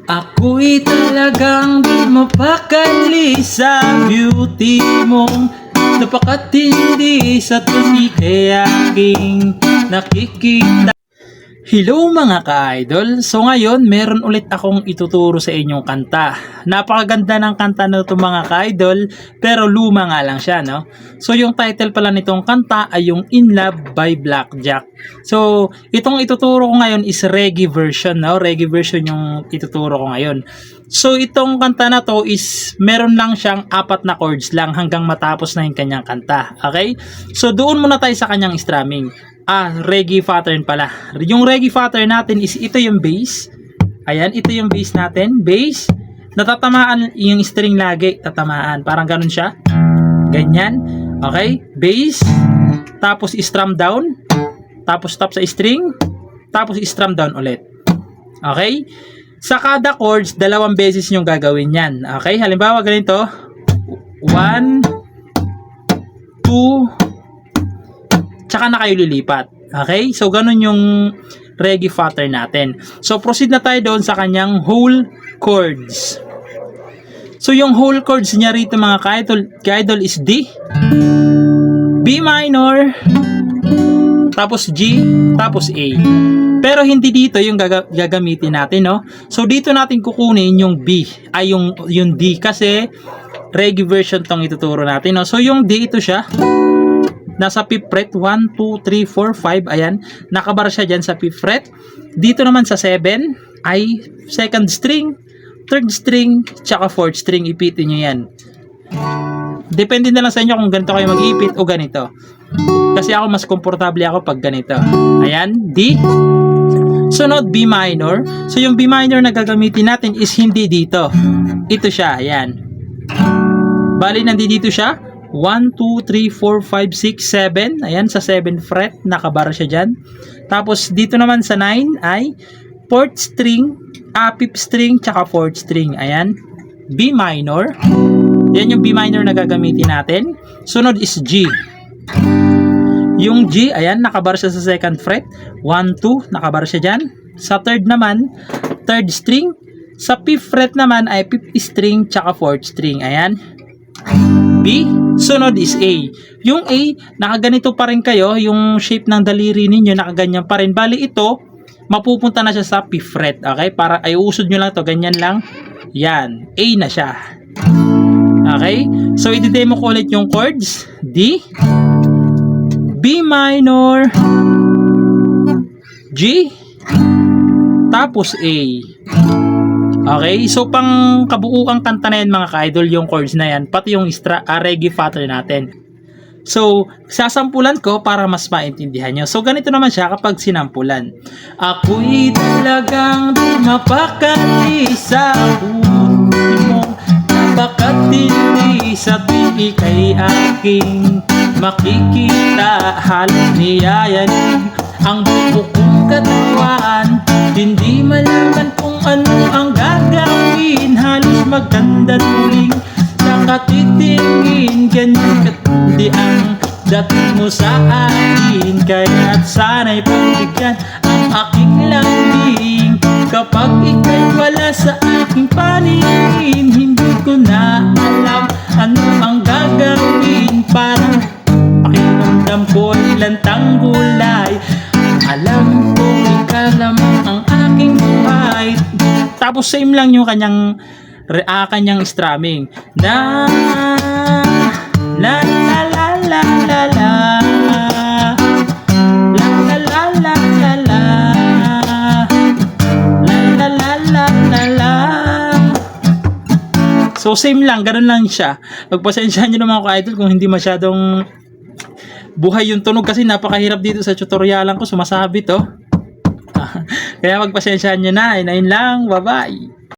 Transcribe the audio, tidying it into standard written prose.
Ako'y talagang di mapakali sa beauty mong napakatindi sa tuwi kaya aking nakikita. Hello mga ka-idol! So ngayon, meron ulit akong ituturo sa inyong kanta. Napakaganda ng kanta na ito mga ka-idol, pero luma nga lang siya, no? So yung title pala nitong kanta ay yung In Love by Blackjack. So itong ituturo ko ngayon is reggae version, no? Reggae version yung ituturo ko ngayon. So itong kanta na to is meron lang siyang 4 na chords lang hanggang matapos na yung kanyang kanta. Okay? So doon muna tayo sa kanyang strumming. Reggae pattern pala. Yung reggae pattern natin is ito yung bass. Ayan, ito yung bass natin. Bass. Natatamaan yung string lagi. Tatamaan. Parang ganun siya. Ganyan. Okay? Bass. Tapos strum down. Tapos stop sa string. Tapos strum down ulit. Okay? Sa kada chords, 2 beses yung gagawin yan. Okay? Halimbawa, ganito. 1, 2, tsaka na kayo lilipat. Okay? So, ganun yung reggae pattern natin. So, proceed na tayo doon sa kanyang whole chords. So, yung whole chords niya rito mga ka-idol is D, B minor, tapos G, tapos A. Pero hindi dito yung gagamitin natin, no? So, dito natin kukunin yung B, ay yung D kasi reggae version tong ituturo natin, no? So, yung D ito siya. Nasa 5th fret, 1, 2, 3, 4, 5, ayan, nakabar siya dyan sa 5th fret. Dito naman sa 7, ay 2nd string, 3rd string, tsaka 4th string, ipitin nyo yan. Depende na lang sa inyo kung ganito kayo mag-ipit o ganito. Kasi ako, mas komportable ako pag ganito. Ayan, D. Sunod, B minor. So, yung B minor na gagamitin natin is hindi dito. Ito siya, ayan. Bali, nandito siya. 1, 2, 3, 4, 5, 6, 7. Ayan, sa 7th fret, nakabar siya dyan. Tapos, dito naman sa 9 ay 4th string, 5th string, tsaka 4th string. Ayan, B minor. Yan yung B minor na gagamitin natin. Sunod is G. Yung G, ayan, nakabar siya sa 2nd fret. 1, 2, nakabar siya dyan. Sa 3rd naman, 3rd string. Sa 5th fret naman ay 5th string, tsaka 4th string. Ayan. B, sunod is A. Yung A, nakaganito pa rin kayo, yung shape ng daliri ninyo, nakaganyan pa rin. Bali ito, mapupunta na siya sa 5th fret, okay? Para ay usod nyo lang to, ganyan lang. Yan, A na siya. Okay? So, i-demo ko ulit yung chords. D, B minor, G, tapos A. Okay, so pang kabuuang kanta na yan mga ka-idol, yung chords na yan, pati yung reggae pattern natin. So, sasampulan ko para mas maintindihan nyo. So, ganito naman siya kapag sinampulan. Ako'y talagang di mapakali sa puti mong napakatindi sa tuwi kay aking makikita. Halos niyayanig ang buo kong katawan, hindi malaman kung ano ang gagawin. Halos maganda tuling nakatitingin, ganyan katindi ang dating mo sa akin. Kaya't sana'y pagbigyan ang aking lambing. Kapag ika'y wala sa aking paningin, hindi ko na alam ano ang gagawin. Parang pakiramdam ko ilang tanggulay. Alam ko ikaw lamang ang aking buhay. Tapos same lang yung kanyang strumming. La la la la la la la la la la la la la la la la la la. So same lang, ganun lang siya. Pagpasensyahan nyo naman ako idol kung hindi masyadong buhay yung tunog kasi napakahirap dito sa tutorialan ko, sumasabi to. Kaya magpasensyahan nyo na. Ayun lang, bye bye.